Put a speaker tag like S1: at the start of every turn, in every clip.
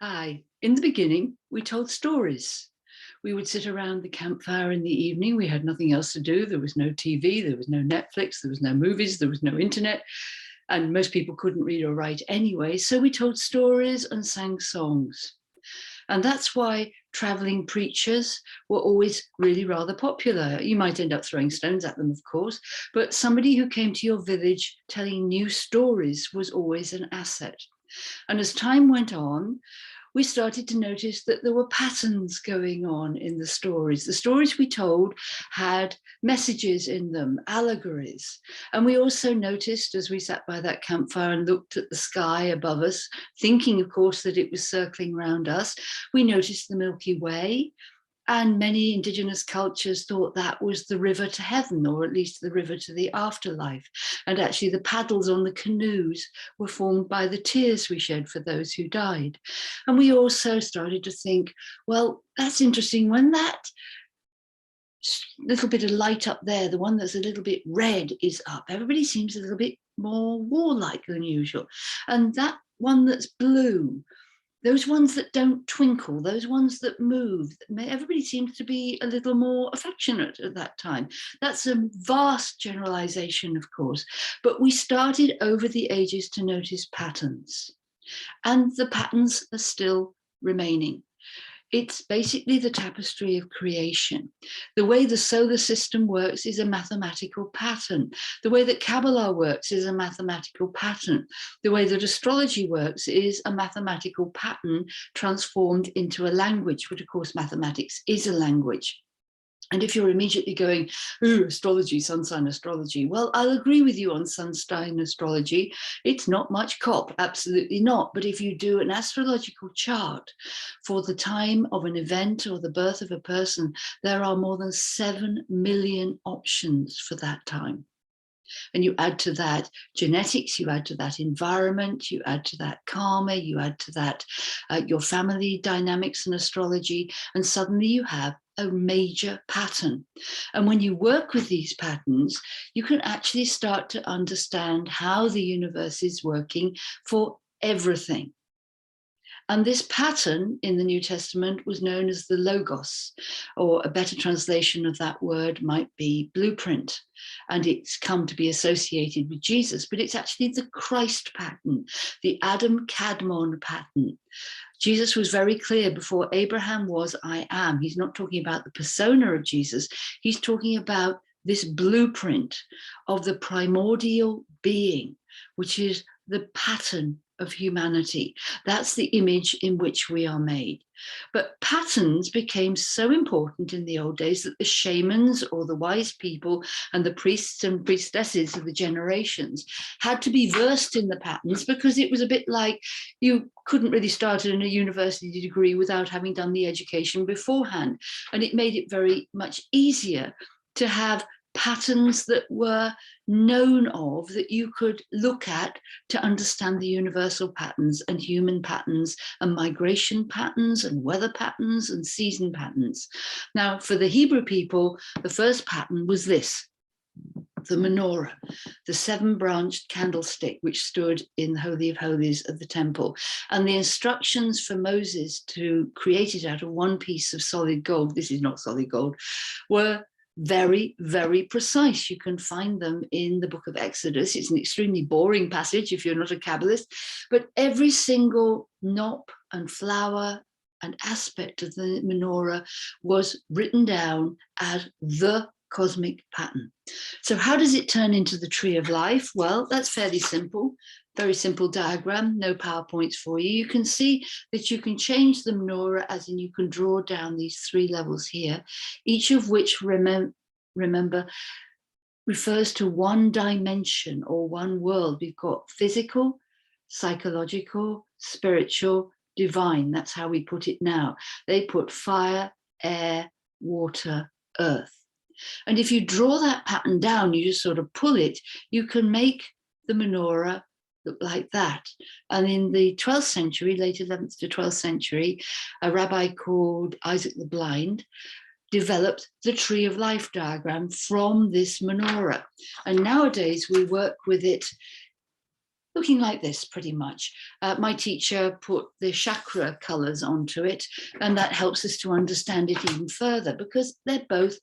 S1: Hi. In the beginning, we told stories. We would sit around the campfire in the evening. We had nothing else to do. There was no TV, there was no Netflix, there was no movies, there was no internet, and most people couldn't read or write anyway. So we told stories and sang songs. And that's why traveling preachers were always really rather popular. You might end up throwing stones at them, of course, but somebody who came to your village telling new stories was always an asset. And as time went on, we started to notice that there were patterns going on in the stories. The stories we told had messages in them, allegories. And we also noticed, as we sat by that campfire and looked at the sky above us, thinking, of course, that it was circling around us, we noticed the Milky Way. And many indigenous cultures thought that was the river to heaven, or at least the river to the afterlife. And actually the paddles on the canoes were formed by the tears we shed for those who died. And we also started to think, well, that's interesting. When that little bit of light up there, the one that's a little bit red is up, everybody seems a little bit more warlike than usual. And that one that's blue, those ones that don't twinkle, those ones that move, everybody seems to be a little more affectionate at that time. That's a vast generalization, of course, but we started over the ages to notice patterns, and the patterns are still remaining. It's basically the tapestry of creation. The way the solar system works is a mathematical pattern. The way that Kabbalah works is a mathematical pattern. The way that astrology works is a mathematical pattern transformed into a language, but of course mathematics is a language. And if you're immediately going, ooh, astrology, sun sign astrology, well, I'll agree with you on sun sign astrology. It's not much cop, absolutely not. But if you do an astrological chart for the time of an event or the birth of a person, there are more than 7 million options for that time. And you add to that genetics, you add to that environment, you add to that karma, you add to that your family dynamics and astrology, and suddenly you have a major pattern. And when you work with these patterns, you can actually start to understand how the universe is working for everything. And this pattern in the New Testament was known as the Logos, or a better translation of that word might be blueprint. And it's come to be associated with Jesus, but it's actually the Christ pattern, the Adam Kadmon pattern. Jesus was very clear before Abraham was, I am. He's not talking about the persona of Jesus. He's talking about this blueprint of the primordial being, which is the pattern of humanity. That's the image in which we are made. But patterns became so important in the old days that the shamans or the wise people and the priests and priestesses of the generations had to be versed in the patterns, because it was a bit like you couldn't really start in a university degree without having done the education beforehand. And it made it very much easier to have patterns that were known of, that you could look at to understand the universal patterns and human patterns and migration patterns and weather patterns and season patterns. Now, for the Hebrew people, the first pattern was this: the menorah, the 7-branched candlestick which stood in the Holy of Holies of the temple. And the instructions for Moses to create it out of one piece of solid gold, this is not solid gold, were very, very precise. You can find them in the book of Exodus. It's an extremely boring passage if you're not a Kabbalist, but every single knop and flower and aspect of the menorah was written down as the cosmic pattern. So how does it turn into the tree of life? Well, that's fairly simple. Very simple diagram, no PowerPoints for you. You can see that you can change the menorah, as in you can draw down these 3 levels here, each of which, remember, refers to one dimension or one world. We've got physical, psychological, spiritual, divine. That's how we put it now. They put fire, air, water, earth. And if you draw that pattern down, you just sort of pull it, you can make the menorah look like that. And in the 12th century, late 11th to 12th century, a rabbi called Isaac the Blind developed the tree of life diagram from this menorah. And nowadays we work with it looking like this pretty much. My teacher put the chakra colors onto it, and that helps us to understand it even further because they're both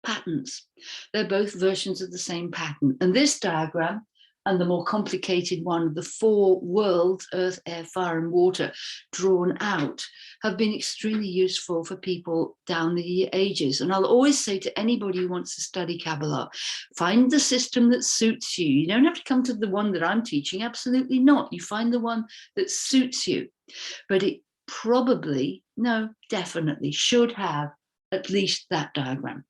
S1: patterns. They're both versions of the same pattern. And this diagram and the more complicated one of the 4 worlds, earth, air, fire, and water, drawn out, have been extremely useful for people down the ages. And I'll always say to anybody who wants to study Kabbalah, find the system that suits you. You don't have to come to the one that I'm teaching, absolutely not. You find the one that suits you. But it probably, no, definitely should have at least that diagram.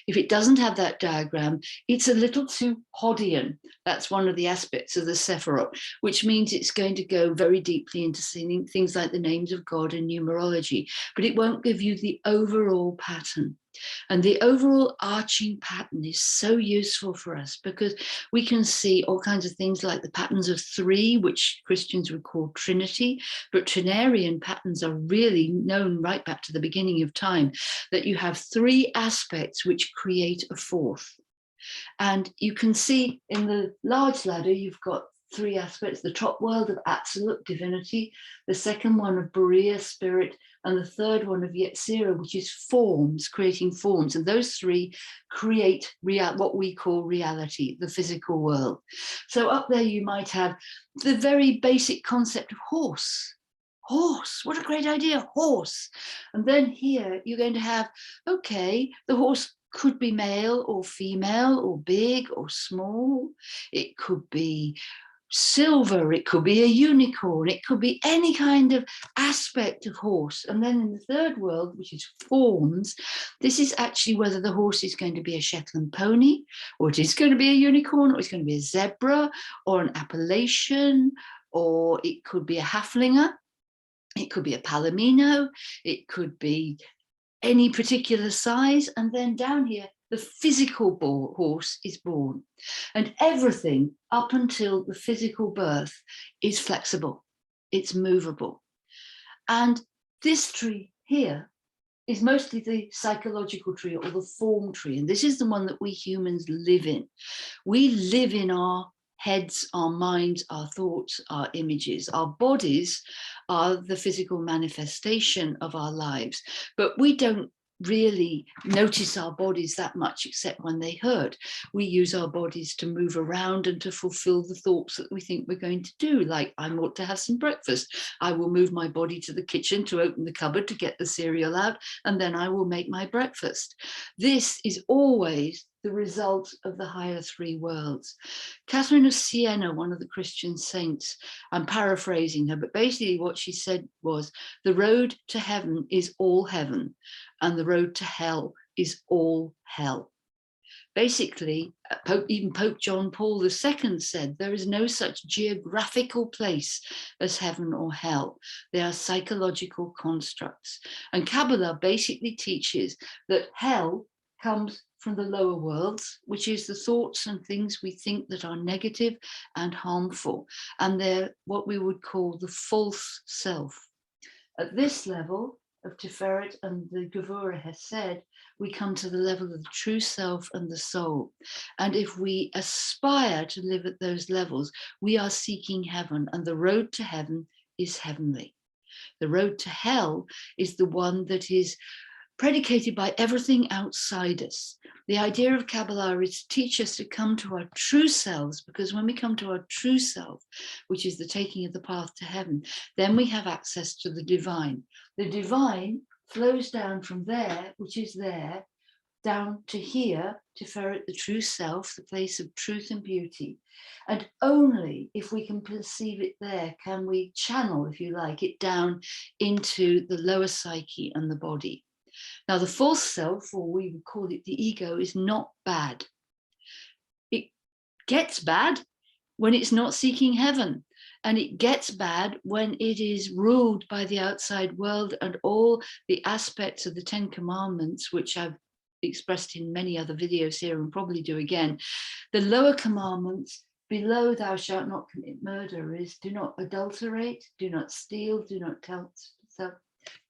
S1: If it doesn't have that diagram, it's a little too Hodian. That's one of the aspects of the Sephirot, which means it's going to go very deeply into seeing things like the names of God and numerology, but it won't give you the overall pattern. And the overall arching pattern is so useful for us because we can see all kinds of things like the patterns of 3, which Christians would call Trinity, but Trinarian patterns are really known right back to the beginning of time, that you have 3 aspects which create a 4th. And you can see in the large ladder, you've got 3 aspects: the top world of absolute divinity, the second one of Berea, spirit, and the third one of Yetzirah, which is forms, creating forms. And those 3 create what we call reality, the physical world. So up there you might have the very basic concept of horse. Horse, what a great idea, horse. And then here you're going to have, okay, the horse could be male or female or big or small. It could be silver, it could be a unicorn, it could be any kind of aspect of horse. And then in the third world, which is forms, this is actually whether the horse is going to be a Shetland pony, or it is going to be a unicorn, or it's going to be a zebra, or an Appalachian, or it could be a Haflinger, it could be a Palomino, it could be any particular size. And then down here, the physical horse is born. And everything up until the physical birth is flexible, it's movable. And this tree here is mostly the psychological tree or the form tree. And this is the one that we humans live in. We live in our heads, our minds, our thoughts, our images. Our bodies are the physical manifestation of our lives, but we don't really notice our bodies that much except when they hurt. We use our bodies to move around and to fulfill the thoughts that we think we're going to do, like I ought to have some breakfast. I will move my body to the kitchen to open the cupboard to get the cereal out, and then I will make my breakfast. This is always the result of the higher 3 worlds. Catherine of Siena, one of the Christian saints, I'm paraphrasing her, but basically what she said was, the road to heaven is all heaven, and the road to hell is all hell. Basically, even Pope John Paul II said there is no such geographical place as heaven or hell. They are psychological constructs. And Kabbalah basically teaches that hell comes from the lower worlds, which is the thoughts and things we think that are negative and harmful. And they're what we would call the false self. At this level of Tiferet and the Gevurah Hesed, we come to the level of the true self and the soul. And if we aspire to live at those levels, we are seeking heaven, and the road to heaven is heavenly. The road to hell is the one that is predicated by everything outside us. The idea of Kabbalah is to teach us to come to our true selves, because when we come to our true self, which is the taking of the path to heaven, then we have access to the divine. The divine flows down from there, which is there, down to here, to ferret the true self, the place of truth and beauty. And only if we can perceive it there can we channel, if you like, it down into the lower psyche and the body. Now, the false self, or we would call it the ego, is not bad. It gets bad when it's not seeking heaven. And it gets bad when it is ruled by the outside world and all the aspects of the 10 Commandments, which I've expressed in many other videos here and probably do again. The lower commandments below thou shalt not commit murder is do not adulterate, do not steal, do not tell,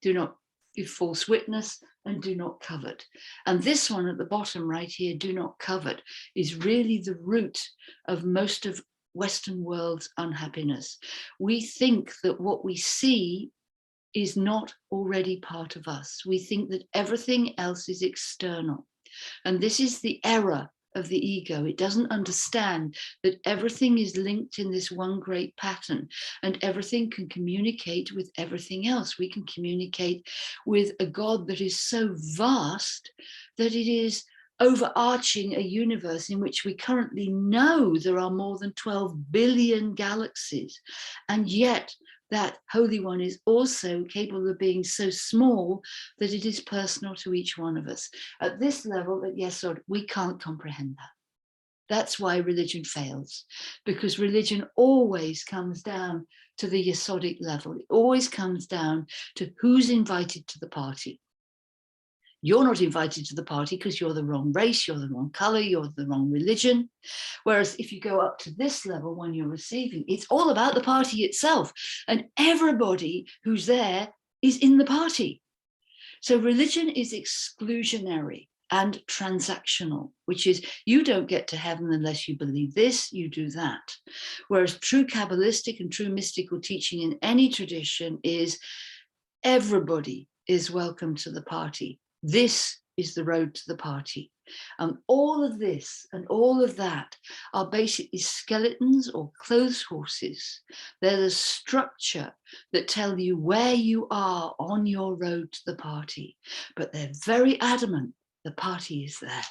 S1: do not give false witness, and do not covet. And this one at the bottom right here, do not covet, is really the root of most of Western world's unhappiness. We think that what we see is not already part of us. We think that everything else is external. And this is the error of the ego. It doesn't understand that everything is linked in this one great pattern, and everything can communicate with everything else. We can communicate with a God that is so vast that it is overarching a universe in which we currently know there are more than 12 billion galaxies. And yet that Holy One is also capable of being so small that it is personal to each one of us. At this level, yes, Lord, we can't comprehend that. That's why religion fails, because religion always comes down to the yesodic level. It always comes down to who's invited to the party. You're not invited to the party because you're the wrong race, you're the wrong color, you're the wrong religion. Whereas if you go up to this level when you're receiving, it's all about the party itself. And everybody who's there is in the party. So religion is exclusionary and transactional, which is you don't get to heaven unless you believe this, you do that. Whereas true Kabbalistic and true mystical teaching in any tradition is everybody is welcome to the party. This is the road to the party. All of this and all of that are basically skeletons or clothes horses. They're the structure that tell you where you are on your road to the party. But they're very adamant the party is there.